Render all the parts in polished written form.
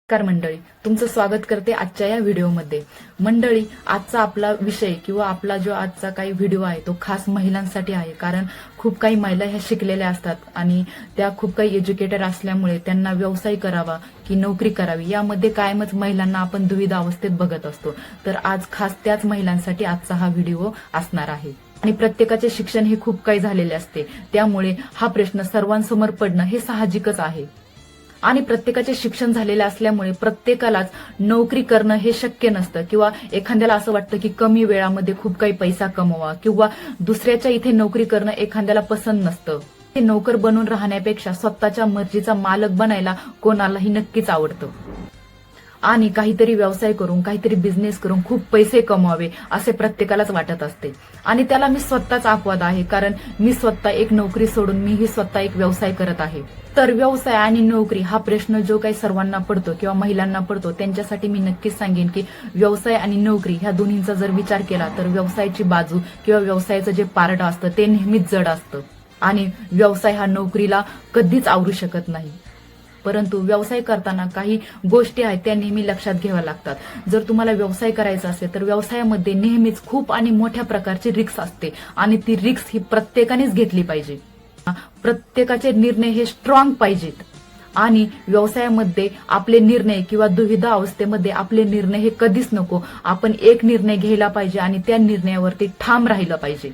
नमस्कार मंडळी, तुमचं स्वागत करते आजच्या या व्हिडिओमध्ये. मंडळी, आजचा आपला विषय किंवा आपला जो आजचा काही व्हिडिओ आहे तो खास महिलांसाठी आहे. कारण खूप काही महिला ह्या शिकलेल्या असतात आणि त्या खूप काही एज्युकेटेड असल्यामुळे त्यांना व्यवसाय करावा की नोकरी करावी यामध्ये कायमच महिलांना आपण दुविधा अवस्थेत बघत असतो. तर आज खास त्याच महिलांसाठी आजचा हा व्हिडिओ असणार आहे. आणि प्रत्येकाचे शिक्षण हे खूप काही झालेले असते, त्यामुळे हा प्रश्न सर्वांसमोर पडणं हे साहजिकच आहे. आणि प्रत्येकाचे शिक्षण झालेले असल्यामुळे प्रत्येकालाच नोकरी करणं हे शक्य नसतं किंवा एखाद्याला असं वाटतं की कमी वेळामध्ये खूप काही पैसा कमवा किंवा दुसऱ्याच्या इथे नोकरी करणं एखाद्याला पसंत नसतं. ते नोकर बनून राहण्यापेक्षा स्वतःच्या मर्जीचा मालक बनायला कोणालाही नक्कीच आवडतं आणि काहीतरी व्यवसाय करून काहीतरी बिझनेस करून खूप पैसे कमवावे असे प्रत्येकालाच वाटत असते. आणि त्याला मी स्वतःच अपवाद आहे, कारण मी स्वतः एक नोकरी सोडून मीही स्वतः एक व्यवसाय करत आहे. तर व्यवसाय आणि नोकरी हा प्रश्न जो काही सर्वांना पडतो किंवा महिलांना पडतो त्यांच्यासाठी मी नक्कीच सांगेन की व्यवसाय आणि नोकरी ह्या दोन्हींचा जर विचार केला तर व्यवसायाची बाजू किंवा व्यवसायाचं जे पारडं असतं ते नेहमीच जड असतं आणि व्यवसाय हा नोकरीला कधीच आवरू शकत नाही. परंतु व्यवसाय करताना काही गोष्टी आहेत त्या नेहमी लक्षात घ्याव्या लागतात. जर तुम्हाला व्यवसाय करायचा असेल तर व्यवसायामध्ये नेहमीच खूप आणि मोठ्या प्रकारची रिस्क असते आणि ती रिस्क ही प्रत्येकानेच घेतली पाहिजे. प्रत्येकाचे निर्णय हे स्ट्रॉंग पाहिजेत आणि व्यवसायामध्ये आपले निर्णय किंवा दुविधा अवस्थेमध्ये आपले निर्णय हे कधीच नको. आपण एक निर्णय घ्यायला पाहिजे आणि त्या निर्णयावरती ठाम राहिलं पाहिजे.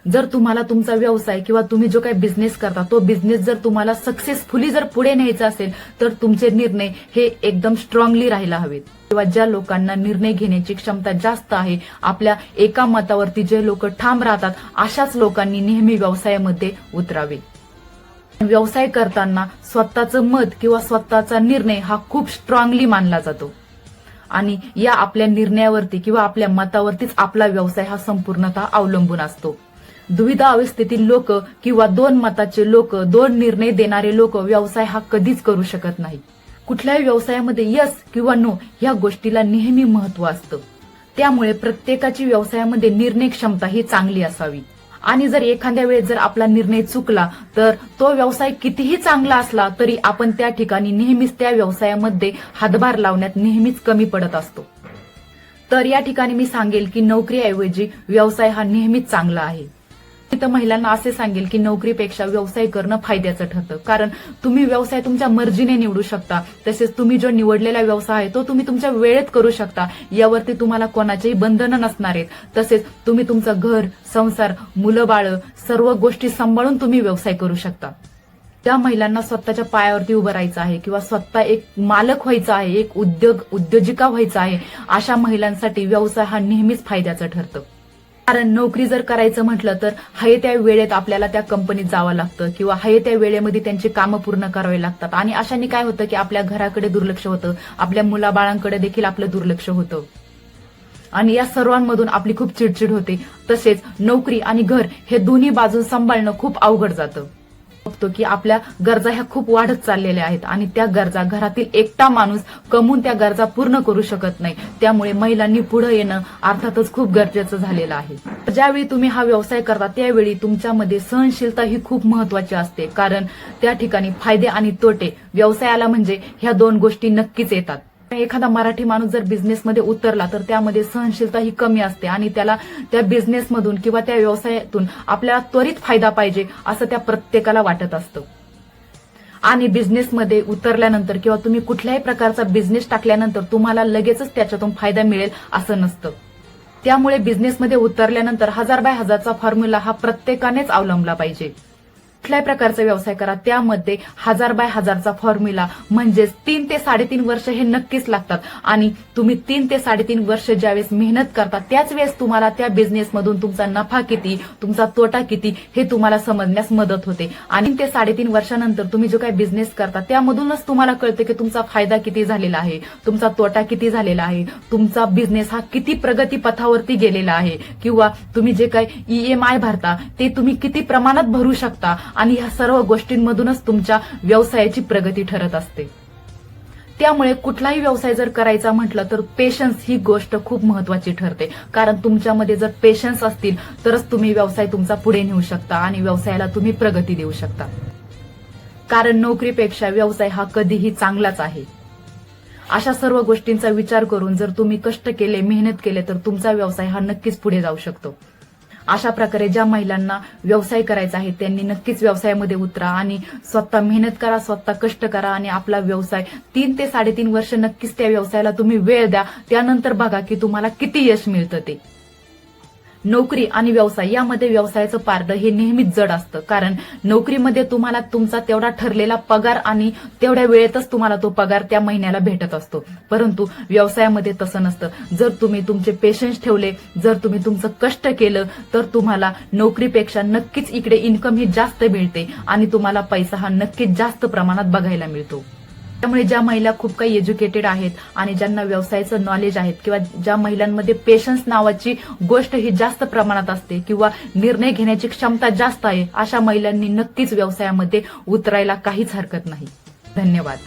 जर तुम्हाला तुमचा व्यवसाय किंवा तुम्ही जो काही बिझनेस करता तो बिझनेस जर तुम्हाला सक्सेसफुली जर पुढे न्यायचा असेल तर तुमचे निर्णय हे एकदम स्ट्रॉंगली राहायला हवेत. किंवा ज्या लोकांना निर्णय घेण्याची क्षमता जास्त आहे, आपल्या एका मतावरती जे लोक ठाम राहतात, अशाच लोकांनी नेहमी व्यवसायामध्ये उतरावे. व्यवसाय करताना स्वतःचं मत किंवा स्वतःचा निर्णय हा खूप स्ट्रॉंगली मानला जातो आणि या आपल्या निर्णयावरती किंवा आपल्या मतावरतीच आपला व्यवसाय हा संपूर्णतः अवलंबून असतो. दुविधा अवस्थेतील लोक किंवा दोन मताचे लोक, दोन निर्णय देणारे लोक व्यवसाय हा कधीच करू शकत नाही. कुठल्याही व्यवसायामध्ये यस किंवा नो ह्या गोष्टीला नेहमी महत्व असतं. त्यामुळे प्रत्येकाची व्यवसायामध्ये निर्णय क्षमता ही चांगली असावी. आणि जर एखाद्या वेळेस जर आपला निर्णय चुकला तर तो व्यवसाय कितीही चांगला असला तरी आपण त्या ठिकाणी नेहमीच त्या व्यवसायामध्ये हातभार लावण्यात नेहमीच कमी पडत असतो. तर या ठिकाणी मी सांगेल की नोकरीऐवजी व्यवसाय हा नेहमीच चांगला आहे. तर महिलांना असे सांगेल की नोकरीपेक्षा व्यवसाय करणं फायद्याचं ठरतं, कारण तुम्ही व्यवसाय तुमच्या मर्जीने निवडू शकता. तसेच तुम्ही जो निवडलेला व्यवसाय आहे तो तुम्ही तुमच्या वेळेत करू शकता. यावरती तुम्हाला कोणाचेही बंधनं नसणार आहेत. तसेच तुम्ही तुमचं घर, संसार, मुलं बाळ सर्व गोष्टी सांभाळून तुम्ही व्यवसाय करू शकता. त्या महिलांना स्वतःच्या पायावरती उभं राहायचं आहे किंवा स्वतः एक मालक व्हायचं आहे, एक उद्योजिका व्हायचं आहे, अशा महिलांसाठी व्यवसाय हा नेहमीच फायद्याचं ठरतं. कारण नोकरी जर करायचं म्हटलं तर हये त्या वेळेत आपल्याला त्या कंपनीत जावं लागतं किंवा हये त्या वेळेमध्ये त्यांची कामं पूर्ण करावी लागतात आणि अशाने काय होतं की आपल्या घराकडे दुर्लक्ष होतं, आपल्या मुलाबाळांकडे देखील आपलं दुर्लक्ष होतं आणि या सर्वांमधून आपली खूप चिडचिड होते. तसेच नोकरी आणि घर हे दोन्ही बाजून सांभाळणं खूप अवघड जातं. बघतो की आपल्या गरजा ह्या खूप वाढत चाललेल्या आहेत आणि त्या गरजा घरातील एकटा माणूस कमवून त्या गरजा पूर्ण करू शकत नाही. त्यामुळे महिलांनी पुढे येणं अर्थातच खूप गरजेचं झालेलं आहे. ज्यावेळी तुम्ही हा व्यवसाय करता त्यावेळी तुमच्यामध्ये सहनशीलता ही खूप महत्वाची असते, कारण त्या ठिकाणी फायदे आणि तोटे व्यवसायाला म्हणजे ह्या दोन गोष्टी नक्कीच येतात. एखादा मराठी माणूस जर बिझनेसमध्ये उतरला तर त्यामध्ये सहनशीलता ही कमी असते आणि त्याला त्या बिझनेसमधून किंवा त्या व्यवसायातून आपल्याला त्वरित फायदा पाहिजे असं त्या प्रत्येकाला वाटत असतं. आणि बिझनेसमध्ये उतरल्यानंतर किंवा तुम्ही कुठल्याही प्रकारचा बिझनेस टाकल्यानंतर तुम्हाला लगेचच त्याच्यातून फायदा मिळेल असं नसतं. त्यामुळे बिझनेसमध्ये उतरल्यानंतर 1000 बाय 1000चा फॉर्म्युला हा प्रत्येकानेच अवलंबला पाहिजे. कुठल्याही प्रकारचा व्यवसाय करा त्यामध्ये 1000 बाय 1000चा फॉर्म्युला म्हणजेच 3 ते 3.5 वर्ष हे नक्कीच लागतात आणि तुम्ही 3 ते 3.5 वर्ष ज्यावेळेस मेहनत करता त्याच वेळेस तुम्हाला त्या बिझनेसमधून तुमचा नफा किती, तुमचा तोटा किती हे तुम्हाला समजण्यास मदत होते. आणि 3 ते 3.5 वर्षानंतर तुम्ही जो काही बिझनेस करता त्यामधूनच तुम्हाला कळते की तुमचा फायदा किती झालेला आहे, तुमचा तोटा किती झालेला आहे, तुमचा बिझनेस हा किती प्रगती पथावरती गेलेला आहे किंवा तुम्ही जे काही EMI भरता ते तुम्ही किती प्रमाणात भरू शकता आणि ह्या सर्व गोष्टींमधूनच तुमच्या व्यवसायाची प्रगती ठरत असते. त्यामुळे कुठलाही व्यवसाय जर करायचा म्हटलं तर पेशन्स ही गोष्ट खूप महत्वाची ठरते, कारण तुमच्यामध्ये जर पेशन्स असतील तरच तुम्ही व्यवसाय तुमचा पुढे नेऊ शकता आणि व्यवसायाला तुम्ही प्रगती देऊ शकता. कारण नोकरीपेक्षा व्यवसाय हा कधीही चांगलाच आहे. अशा सर्व गोष्टींचा विचार करून जर तुम्ही कष्ट केले, मेहनत केले तर तुमचा व्यवसाय हा नक्कीच पुढे जाऊ शकतो. अशा प्रकारे ज्या महिलांना व्यवसाय करायचा आहे त्यांनी नक्कीच व्यवसायामध्ये उतरा आणि स्वतः मेहनत करा, स्वतः कष्ट करा आणि आपला व्यवसाय 3 ते 3.5 वर्ष नक्कीच त्या व्यवसायाला तुम्ही वेळ द्या. त्यानंतर बघा की तुम्हाला किती यश मिळतं ते. नोकरी आणि व्यवसाय यामध्ये व्यवसायाचं पारडं हे नेहमीच जड असतं, कारण नोकरीमध्ये तुम्हाला तुमचा तेवढा ठरलेला पगार आणि तेवढ्या वेळेतच तुम्हाला तो पगार त्या महिन्याला भेटत असतो. परंतु व्यवसायामध्ये तसं नसतं. जर तुम्ही तुमचे पेशन्स ठेवले, जर तुम्ही तुमचं कष्ट केलं तर तुम्हाला नोकरीपेक्षा नक्कीच इकडे इन्कम ही जास्त मिळते आणि तुम्हाला पैसा हा नक्कीच जास्त प्रमाणात बघायला मिळतो. त्यामुळे ज्या महिला खूप काही एज्युकेटेड आहेत आणि ज्यांना व्यवसायाचं नॉलेज आहे किंवा ज्या महिलांमध्ये पेशन्स नावाची गोष्ट ही जास्त प्रमाणात असते किंवा निर्णय घेण्याची क्षमता जास्त आहे, अशा महिलांनी नक्कीच व्यवसायामध्ये उतरायला काहीच हरकत नाही. धन्यवाद.